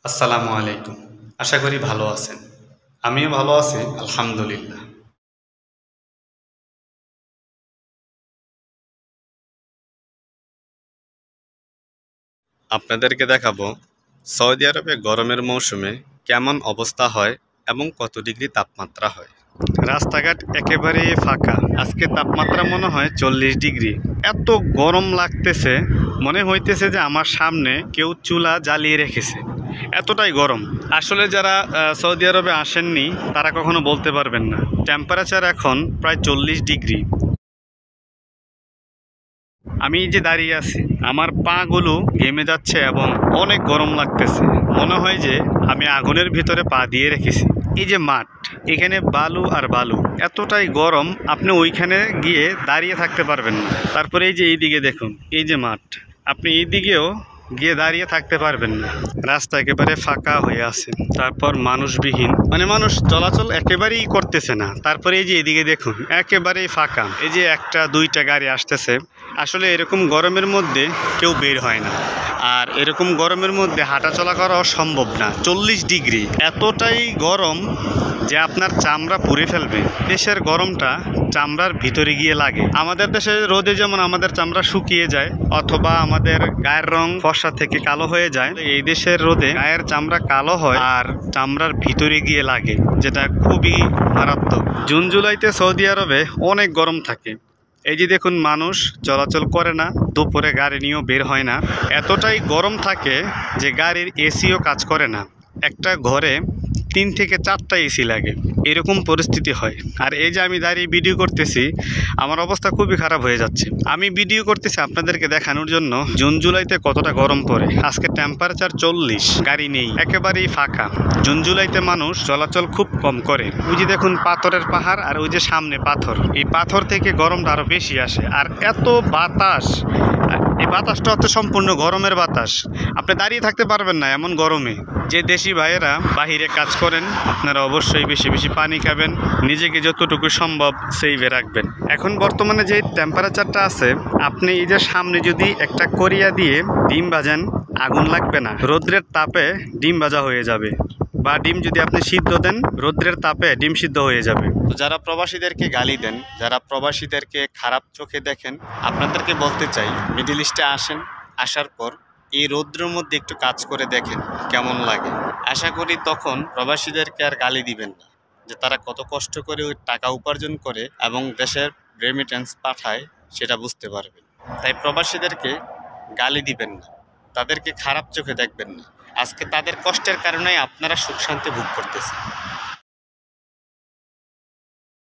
আসসালামু আলাইকুম। আশা করি ভালো আছেন। আমিও ভালো আছি আলহামদুলিল্লাহ। আপনাদেরকে দেখাবো সৌদি আরবে গরমের মৌসুমে কেমন অবস্থা হয় এবং কত ডিগ্রি তাপমাত্রা হয়। রাস্তাঘাট একেবারে ফাঁকা। আজকে তাপমাত্রা মনে হয় 40 ডিগ্রি। এত গরম লাগতেছে, মনে হইতেছে যে আমার সামনে কেউ চুলা জ্বালিয়ে রেখেছে, এতটাই গরম। আসলে যারা সৌদি আরবে আসেননি তারা কখনো বলতে পারবেন না। টেম্পারেচার এখন প্রায় 40 ডিগ্রি। আমি এই যে দাঁড়িয়ে আছি, আমার পাগুলো ঘেমে যাচ্ছে এবং অনেক গরম লাগতেছে। মনে হয় যে আমি আগুনের ভিতরে পা দিয়ে রেখেছি। এই যে মাঠ, এখানে বালু আর বালু, এতটাই গরম আপনি ওইখানে গিয়ে দাঁড়িয়ে থাকতে পারবেন না। তারপরে এই যে এইদিকে দেখুন, এই যে মাঠ, আপনি এইদিকেও গিয়ে দাঁড়িয়ে থাকতে পারবেন না। রাস্তা একেবারে ফাঁকা হয়ে আছে, তারপর মানুষবিহীন, মানে মানুষ চলাচল একেবারেই করতেছে না। তারপরে এই যে এদিকে দেখুন, একেবারেই ফাঁকা। এই যে একটা দুইটা গাড়ি আসতেছে। আসলে এরকম গরমের মধ্যে কেউ বের হয় না, আর এরকম গরমের মধ্যে হাঁটা চলা করাও সম্ভব না। 40 ডিগ্রি, এতটাই গরম যে আপনার চামড়া পুড়ে ফেলবে। দেশের গরমটা চামড়ার ভিতরে গিয়ে লাগে। আমাদের দেশে রোদে যেমন আমাদের চামড়া শুকিয়ে যায় অথবা আমাদের গায়ের রং ফর্সা থেকে কালো হয়ে যায়, এই দেশের রোদে গায়ের চামড়া কালো হয় আর চামড়ার ভিতরে গিয়ে লাগে, যেটা খুবই মারাত্মক। জুন জুলাইতে সৌদি আরবে অনেক গরম থাকে। এই যে দেখুন, মানুষ চলাচল করে না, দুপুরে গাড়ি নিয়েও বের হয় না। এতটাই গরম থাকে যে গাড়ির এসিও কাজ করে না। একটা ঘরে 3 থেকে 4টা এসি লাগে, এরকম পরিস্থিতি হয়। আর এই যে আমি দাঁড়িয়ে ভিডিও করতেছি, আমার অবস্থা খুবই খারাপ হয়ে যাচ্ছে। আমি ভিডিও করতেছি আপনাদেরকে দেখানোর জন্য জুন জুলাইতে কতটা গরম পড়ে। আজকে টেম্পারেচার 40, গাড়ি নেই, একেবারেই ফাঁকা। জুন জুলাইতে মানুষ চলাচল খুব কম করে। ওই যে দেখুন পাথরের পাহাড়, আর ওই যে সামনে পাথর, এই পাথর থেকে গরমটা আরো বেশি আসে। আর এত বাতাস, এই বাতাসটা হচ্ছে সম্পূর্ণ গরমের বাতাস। আপনি দাঁড়িয়ে থাকতে পারবেন না এমন গরমে। যে দেশি ভাইয়েরা বাহিরে কাজ করেন, আপনারা অবশ্যই বেশি বেশি পানি খাবেন, নিজেকে যতটুকু সম্ভব সেভে রাখবেন। এখন বর্তমানে যে টেম্পারেচারটা আছে, আপনি এই যে সামনে যদি একটা করিয়া দিয়ে ডিম ভাজেন, আগুন লাগবে না, রৌদ্রের তাপে ডিম ভাজা হয়ে যাবে। বা ডিম যদি আপনি সিদ্ধ দেন, রৌদ্রের তাপে ডিম সিদ্ধ হয়ে যাবে। তো যারা প্রবাসীদেরকে গালি দেন, যারা প্রবাসীদেরকে খারাপ চোখে দেখেন, আপনাদেরকে বলতে চাই, মিডল ইস্টে আসেন, আসার পর এই রৌদ্রের মধ্যে একটু কাজ করে দেখেন কেমন লাগে। আশা করি তখন প্রবাসীদেরকে আর গালি দিবেন না, যে তারা কত কষ্ট করে ওই টাকা উপার্জন করে এবং দেশের রেমিটেন্স পাঠায়, সেটা বুঝতে পারবেন। তাই প্রবাসীদেরকে গালি দিবেন না, তাদেরকে খারাপ চোখে দেখবেন না। আজকে তাদের কষ্টের কারণেই আপনারা সুখ শান্তি ভোগ করতেছেন।